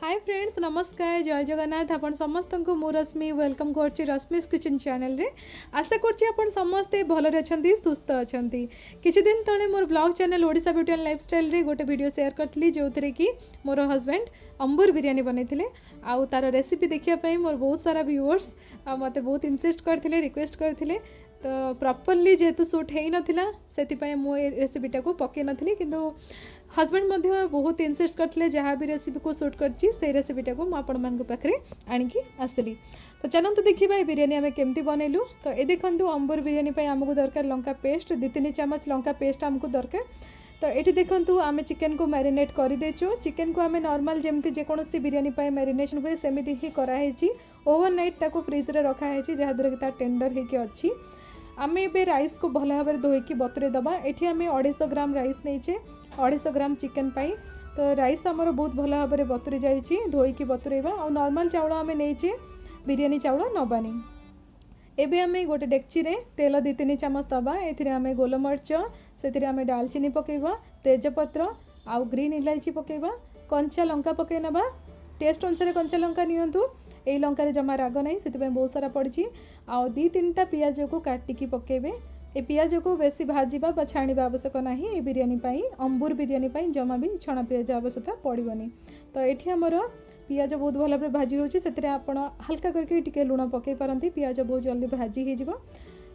Hi friends, नमस्कार, जय जगन्नाथ। आपण समस्त को मु रश्मि वेलकम करछि रश्मिस किचन चैनल रे। आशा करछि आपण समस्ते भलरे अछंती, सुस्थ अछंती। किछि दिन तळे मोर blog channel Odisha beauty and lifestyle रे गोटे वीडियो शेयर करथली जोथरे कि मोर हस्बैंड अंबुर बिरयानी बनैथिले। आउ तार रेसिपी देखिया पई मोर बहुत सारा व्यूअर्स मते बहुत इंसिस्ट करथिले, रिक्वेस्ट करथिले। तो प्रॉपर्ली जेहेतु सूट है नथिला सेति मो रेसिपीटा को पके नथिली, किंतु हस्बैंड मध्य बहुत इंसिस्ट करथिले जहाँ भी रेसिपी को शूट करछि से रेसिपीटा को आपण मान पाखे आणिकी आसली। तो चलते देखिए बिरयानी आम केमती बनैलु। तो ये देखंतु अंबुर बिरयानी पे आमको दरकार लंका पेस्ट 2-3 चम्मच लंका पेस्ट आमको दरकार। तो ये देखंतु आम चिकेन को मैरिनेट कर देचु। चिकेन को आम नॉर्मल जमती जेकोसी बिरयानी पे मैरिनेशन हुए सेमिति ही कराई। ओवरनाइट ताको फ्रिज रे रखा है जहाँद्वारा कि टेंडर होगी अच्छी। आम ए राइस को भल भाव में धोईकी बतुरे दबा। एठी आम 250 ग्राम राइस नहींचे 250 ग्राम चिकेन पाई। तो राइस आमर बहुत भल भाव में बतुरी जाइए धोईकी बतुरेबा। और नॉर्मल चाउल आम नहींचे बिरयानी चाउल नबानी। एबे आम गोटे डेक्ची रे तेल 2-3 चम्मच दबा। एथिरे आम गोलमरीच से आम डालचीनी पकेबा, तेजपत्र आउ ग्रीन इलायची पकेबा, कंचा लंका पके नबा। टेस्ट अनुसार कंचा लंका नियंतु। यही लंकार जमा राग ना से बहुत सारा पड़ी। आउ 2-3टा पियाज को काटिकी पकेबे। ए पियाज को बेसी भाजवा बा छाणीबा आवश्यक नाही। ए बिरयानी पाई अंबुर बिरयानी पाई जमा भी छणा पियाज आवश्यकता पड़ोनी। तो ये आमर पियाज बहुत भल भाव भाजी होची। से आप हल्का करके टिके लुण पकई पारती, पियाज बहुत जल्दी भाजी हो।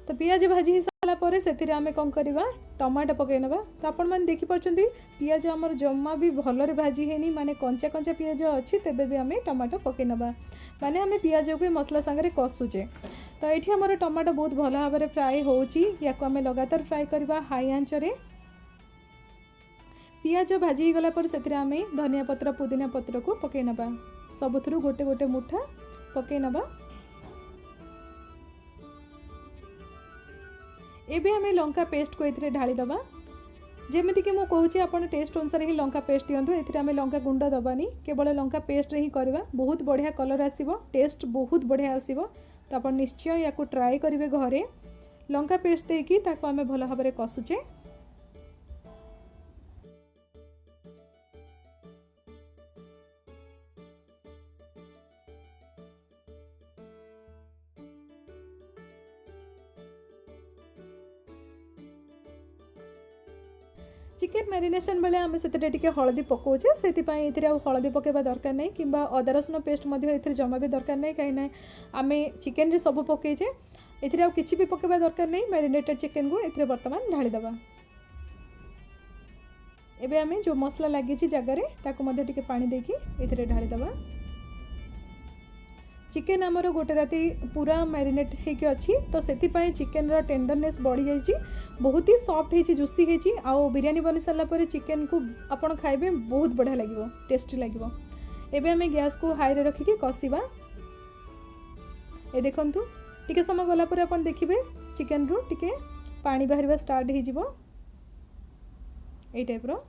तो पियाज भाजी हो सारा पर से आम कौन करवा टमाटो पकई नवा। तो आपण मैंने देखिपुं पियाज आमर जमा भी भलरे भाजी है माने कंचा कंचा पियाज अच्छी तेबे भी आम टमाटो पकई नवा। माने आम पियाज को मसला सांगे कसुचे। तो ये आमर टमाटो बहुत भल भाव में फ्राए होची। याको आम लगातार फ्राए करवा हाई आंच रे। पियाज भाजी गला पर से आम धनिया पत्र पुदीना पत्र को पकई नवा। सबुथुरु गोटे गोटे मुठा पकई नवा। एबे आम लंका पेस्ट को ये ढाली दबा। जेमिति कि मु कहूँ आपन टेस्ट अनुसार ही लंका पेस्ट दिंतु। एथिरे आम लंका गुंड दबानी, केवल लंका पेस्ट रे ही करवा। बहुत बढ़िया कलर आसीबो, टेस्ट बहुत बढ़िया आसीबो। तो आप निश्चय या ट्राए करेंगे घरे। लंका पेस्ट देकी ताको आम भल भाव में कसुचे। चिकेन मैरिनेशन बेले आम से हलदी पकाचे से हलदी पकेबा दरकार नहीं कि अदा रसुण पेस्ट जमा भी दरकार नहीं। कहीं आम चिकेन रे सब पकईचे ए किसी भी पकेबा दरकार नहीं। मैरिनेटेड चिकेन को ये बर्तमान ढाली दबा। एबे आम जो मसला लगी जगार ताको पानी देकी ये ढाली दबा। चिकेन आमर गोटे राति पूरा मैरिनेट होगी अच्छी। तो से चिकेन रो टेंडरनेस बढ़ी जाइए, बहुत ही सॉफ्ट है, जूसी है। आउ बिरयानी बनी सारा पर चिकेन को आपन खाइबे बहुत बढ़िया लगे, टेस्टी लगे। एबे आम गैस को हाई रे रखिकी कषिबा। ए देखंतु टिके समय गला पर आपन देखिबे चिकेन रो टिके पानी बाहरिबा स्टार्ट हो जिवो ए टाइप रो।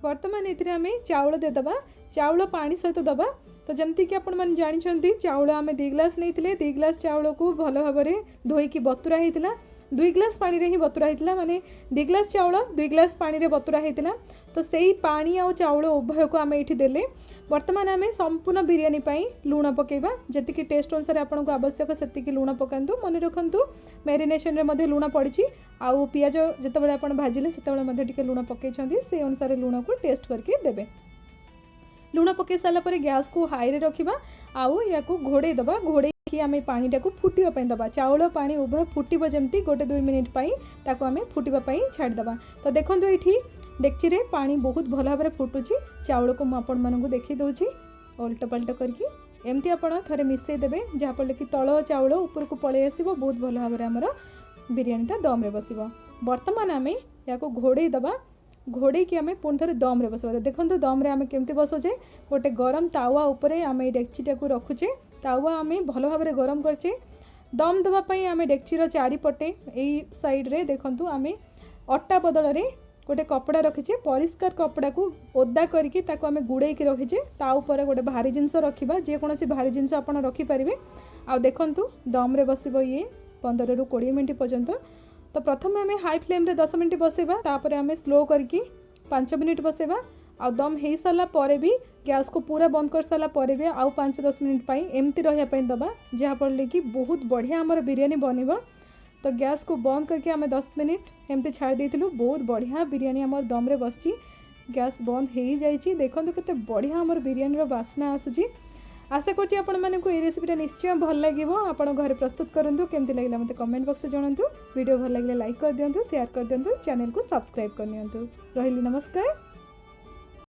बर्तमान ये आम चाउल देदबा। चाउल पानी सहित दबा। तो जमती कि आपण मैंने जानते चाउल आम 2 ग्लास नहीं 2 ग्लास चाउल को भल भाव में धोईकी बतुरा होता। 2 ग्लास पानी रे ही बतुरा होता, माने 2 ग्लास चाउल 2 ग्लास पानी रे बतुरा होता। तो सही पानी आ चाउल उभय को आम ये देले। बर्तमान आम संपूर्ण बिरयानी पाई लुण पकेबा। जी टेस्ट अनुसार आपन को आवश्यक से लुण पकातु। मन रखु मैरिनेशन रे लुण पड़ी। आउ पियाज जितेबाला आप भाजिले से लुण पकई से अनुसार लुण को टेस्ट करके देबे। लुण पकई सारा पर गैस को हाई रे रखिबा। आउ या घोड़े दबा। घोड़े कि आम पानीटा को फुटिबा दबा। चाउल पानी उभय फुटिब जमती 1-2 मिनिट पाई ताको आम फुटिबा छाड़ीदबा। तो देखो ये डेक्ची रे पानी बहुत भल भाव में फुटुची। चाउल को मुझे आपको देखी दूची उल्ट पल्ट करके एमती आप थे मिसई देवे जहाँफल कि तल चाउल ऊपर को पलि आस बहुत भल भाव में आमर बिरयानीटा दम रे बस। बर्तमान आम या घोड़े दबा। घोड़े की आम पुणी थे दम रे बसवा। देखो दम रे आम केमती बसुचे गोटे गरम तावा उपरे आम डेक्चीटा को रखुचे। तावा आम भल भाव में गरम करचे। दम देवाई आम डेक्चीर चारिपटे यही सैड रे देखु आम अटा बदल में गोटे कपड़ा रखीचे। परिष्कार कपड़ा को ओदा करके आम गुड़े रखीचे। ता ऊपर गोटे भारी जिनस रखा जेकोसी भारी जिनस आप रखिपारे। आ देखु दम रे बस ये 15 ରୁ 20 मिनट पर्यंत। तो तो प्रथम आम हाई फ्लेम रे 10 मिनिट बसेबा, तापर आम स्लो करके 5 मिनिट बसेबा। आ दम हो सारा पर भी गैस को पूरा बंद कर सारा पर भी आउ 5-10 मिनिट एमती रही दबा, जहाँफल कि बहुत बढ़िया आमर बिरयानी बनब। तो गैस को बंद करके आम 10 मिनिट एमती छाड़ देलु। बहुत बढ़िया बिरयानी आमर दम रे बसची। गैस बंद हो जाइए। देखो केते बढ़िया आमर बिरयानी बास्ना आसूची। आशा करछि आपण मानकु ए रेसिपीटा निश्चय भल लागिवो। आपण घरे प्रस्तुत करंतु, केमती लागला मते कमेंट बॉक्स में जणांतु। वीडियो भल लागले लाइक कर दियंतु, शेयर कर दियंतु, चैनल को सब्सक्राइब कर नियंतु। रहिली नमस्कार।